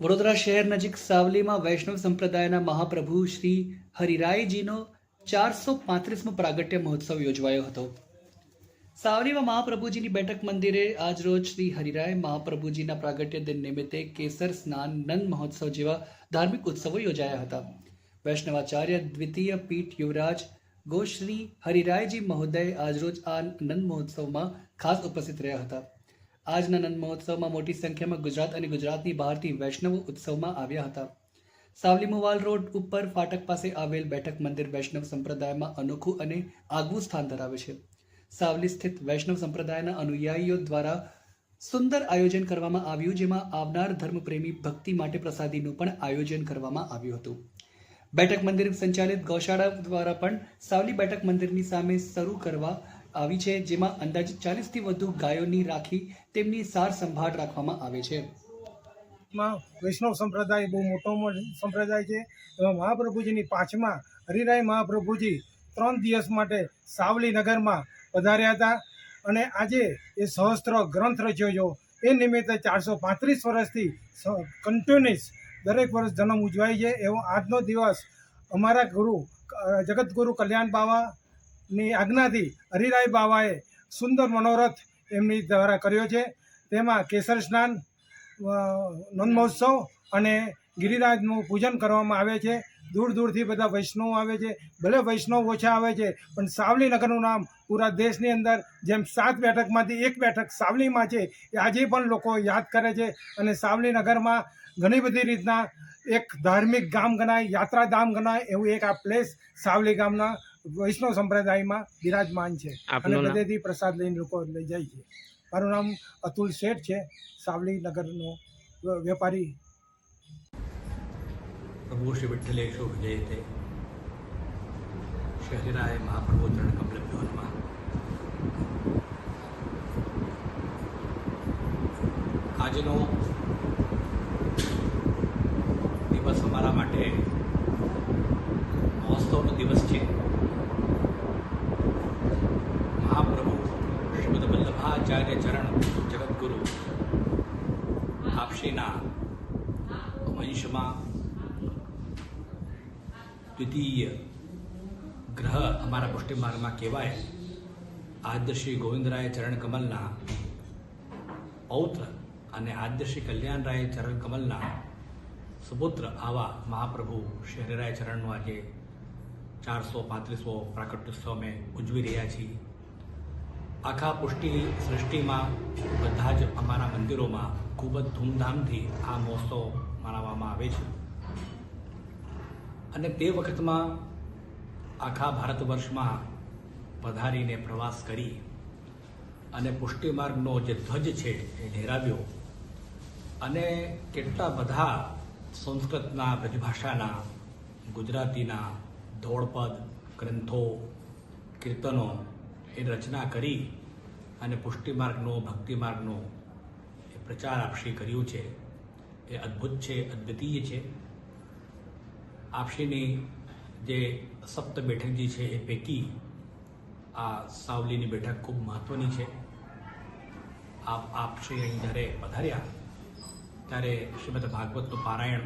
વડોદરા શહેર નજીક સાવલીમાં વૈષ્ણવ સંપ્રદાયના મહાપ્રભુ શ્રી હરિરાયજીનો 435મો પ્રાગટ્ય મહોત્સવ યોજવાયો હતો. સાવલીમાં મહાપ્રભુજીની બેઠક મંદિરે આજરોજ શ્રી હરિરાય મહાપ્રભુજીના પ્રાગટ્ય દિન નિમિત્તે કેસર સ્નાન, નંદ મહોત્સવ જેવા ધાર્મિક ઉત્સવો યોજાયા હતા. વૈષ્ણવાચાર્ય દ્વિતીય પીઠ યુવરાજ ગોશ્રી હરિરાયજી મહોદય આજરોજ આ નંદ મહોત્સવમાં ખાસ ઉપસ્થિત રહ્યા હતા. આજના નંદ મહોત્સવમાં મોટી સંખ્યામાં ગુજરાત અને ગુજરાતની બહારથી વૈષ્ણવો ઉત્સવમાં આવ્યા હતા. સાવલી મુવાલ રોડ ઉપર ફાટક પાસે આવેલ બેઠક મંદિર વૈષ્ણવ સંપ્રદાયમાં અનોખું અને આગવું સ્થાન ધરાવે છે. સાવલી સ્થિત વૈષ્ણવ સંપ્રદાયના અનુયાયીઓ દ્વારા સુંદર આયોજન કરવામાં આવ્યું, જેમાં આવનાર ધર્મપ્રેમી ભક્તિ માટે પ્રસાદીનું પણ આયોજન કરવામાં આવ્યું હતું. બેઠક મંદિર સંચાલિત ગૌશાળા દ્વારા પણ સાવલી બેઠક મંદિરની સામે શરૂ કરવા આવી છે, જેમાં અંદાજિત 40થી વધુ ગાયોની રાખી તેમની સાર સંભાળ રાખવામાં આવે છે. વૈષ્ણવ સંપ્રદાય બહુ મોટો સંપ્રદાય છે. એમાં મહાપ્રભુજીની પાંચમા હરિરાય મહાપ્રભુજી 3 દિવસ માટે સાવલી નગરમાં પધાર્યા હતા અને આજે એ સહસ્ત્ર ગ્રંથ રચ્યો છે. એ નિમિત્તે 435 વર્ષથી કન્ટિન્યુઅસ દરેક વર્ષ જન્મ ઉજવાય છે. એવો આજનો દિવસ અમારા ગુરુ જગતગુરુ કલ્યાણ બાવાની આજ્ઞાથી હરિરાય બાવાએ સુંદર મનોરથ એમની દ્વારા કર્યો છે. તેમાં કેસર સ્નાન, નંદ મહોત્સવ અને ગિરિરાજનું પૂજન કરવામાં આવે છે. દૂર દૂરથી બધા વૈષ્ણવો આવે છે. ભલે વૈષ્ણવ ઓછા આવે છે, પણ સાવલી નગરનું નામ પૂરા દેશની અંદર જેમ 7 બેઠકમાંથી 1 બેઠક સાવલીમાં છે, એ આજે પણ લોકો યાદ કરે છે. અને સાવલી નગરમાં ઘણી બધી રીતના એક ધાર્મિક ગામ ગણાય, યાત્રાધામ ગણાય એવું એક આ પ્લેસ સાવલી ગામના વૈષ્ણવ સંપ્રદાયમાં બિરાજમાન છે. અને બધેથી પ્રસાદ લઈને લોકો લઈ જાય છે. મારું નામ અતુલ શેઠ છે, સાવલી નગરનો વેપારી. प्रभु श्री विठ्ठलेशो विजयते श्री हरिराय महाप्रभु चरण कमलभ्यो नमः. આજનો દિવસ અમારા માટે મહોત્સવનો દિવસ છે. મહાપ્રભુ શ્રીમદ વલ્લભાચાર્ય ચરણ જગતગુરુ આપશ્રીના વંશમાં દ્વિતીય ગ્રહ અમારા પુષ્ટિ માર્ગમાં કહેવાય આદ્ય શ્રી ગોવિંદરાય ચરણ કમલના પૌત્ર અને આદ્ય શ્રી કલ્યાણરાય ચરણ કમલના સુપુત્ર આવા મહાપ્રભુ શ્રી હરિરાય ચરણનો આજે 435મો પ્રાકટ્યોત્સવ અમે ઉજવી રહ્યા છીએ. આખા પુષ્ટિ સૃષ્ટિમાં બધા જ અમારા મંદિરોમાં ખૂબ જ ધૂમધામથી આ મહોત્સવ મનાવવામાં આવે છે. અને તે વખતમાં આખા ભારત વર્ષમાં પધારીને પ્રવાસ કરી અને પુષ્ટિ માર્ગનો જે ધ્વજ છે એ લહેરાવ્યો અને કેટલા બધા સંસ્કૃતના, બ્રજભાષાના, ગુજરાતીના ધોળપદ, ગ્રંથો, કીર્તનો એ રચના કરી અને પુષ્ટિ માર્ગનો, ભક્તિ માર્ગનો એ પ્રચાર આપશ્રી કર્યું છે. એ અદ્ભુત છે, અદ્વિતીય છે. આપશ્રીની જે સપ્ત બેઠક છે એ પૈકી આ સાવલીની બેઠક ખૂબ મહત્ત્વની છે. આપશ્રી અહીં જ્યારે પધાર્યા ત્યારે શ્રીમદ ભાગવતનું પારાયણ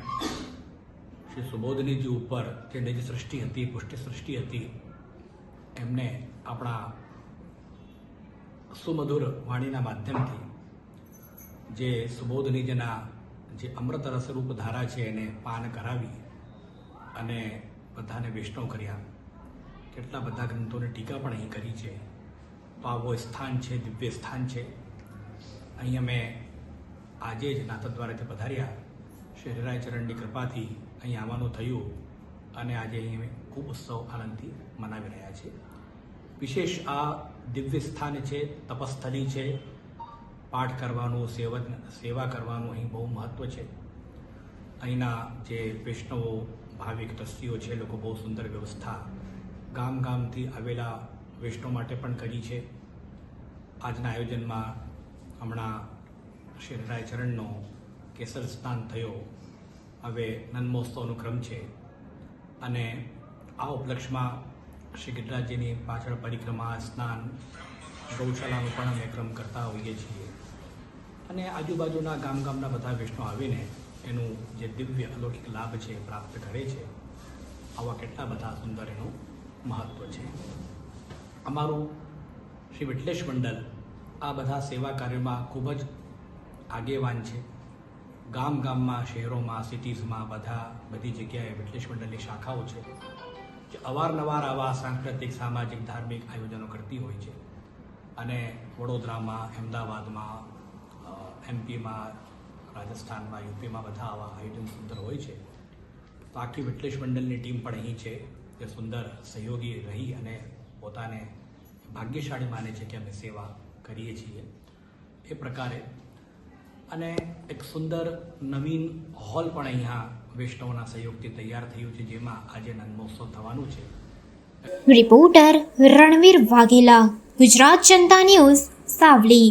શ્રી સુબોધનીજી ઉપર જે નિજ સૃષ્ટિ હતી, પુષ્ટિ સૃષ્ટિ હતી, એમને આપણા સુમધુર વાણીના માધ્યમથી જે સુબોધનીજીના જે અમૃત રસરૂપ ધારા છે એને પાન કરાવી અને બધાને વૈષ્ણવ કર્યા. કેટલા બધા ગ્રંથોની ટીકા પણ અહીં કરી છે. તો આવો સ્થાન છે, દિવ્ય સ્થાન છે. અહીં અમે આજે જ નાથદ્વારાથી પધાર્યા. શ્રી હરિરાય ચરણની કૃપાથી અહીં આવવાનું થયું અને આજે અહીં અમે ખૂબ ઉત્સવ આનંદથી મનાવી રહ્યા છીએ. વિશેષ આ દિવ્ય સ્થાન છે, તપસ્થલી છે. પાઠ કરવાનું, સેવા કરવાનું અહીં બહુ મહત્ત્વ છે. અહીંના જે વૈષ્ણવો, ભાવિક ટ્રસ્ટીઓ છે, લોકો બહુ સુંદર વ્યવસ્થા ગામ ગામથી આવેલા વૈષ્ણવ માટે પણ કરી છે. આજના આયોજનમાં હમણાં શ્રી હરિરાય ચરણનો કેસર સ્નાન થયો. હવે નંદ મહોત્સવનો ક્રમ છે અને આ ઉપલક્ષમાં શ્રી ગિરિરાજજીની પાછળ પરિક્રમા, સ્નાન, ગૌશાળાનો પણ અમે ક્રમ કરતા હોઈએ છીએ. અને આજુબાજુના ગામના બધા વૈષ્ણવ આવીને એનું જે દિવ્ય અલૌકિક લાભ છે એ પ્રાપ્ત કરે છે. આવા કેટલા બધા સુંદર એનું મહત્ત્વ છે. અમારું શ્રી વિઠ્ઠલેશ મંડળ આ બધા સેવા કાર્યોમાં ખૂબ જ આગેવાન છે. ગામ ગામમાં, શહેરોમાં, સિટીઝમાં બધી જગ્યાએ વિઠ્ઠલેશ મંડળની શાખાઓ છે જે અવારનવાર આવા સાંસ્કૃતિક, સામાજિક, ધાર્મિક આયોજનો કરતી હોય છે. અને વડોદરામાં, અમદાવાદમાં, એમપીમાં, રાજસ્થાનમાં, યુપીમાં બધા આવા આયોજન સુંદર હોય છે. તો આખી વિઠ્ઠલેશ મંડળની ટીમ પણ અહીં છે, જે સુંદર સહયોગી રહી અને પોતાને ભાગ્યશાળી માને છે કે અમે સેવા કરીએ છીએ. એ પ્રકારે અને એક સુંદર નવીન હોલ પણ અહીંયા વૈષ્ણવના સહયોગથી તૈયાર થયું છે, જેમાં આજે નંદમહોત્સવ થવાનું છે. રિપોર્ટર રણવીર વાઘેલા, ગુજરાત જનતા ન્યૂઝ, સાવલી.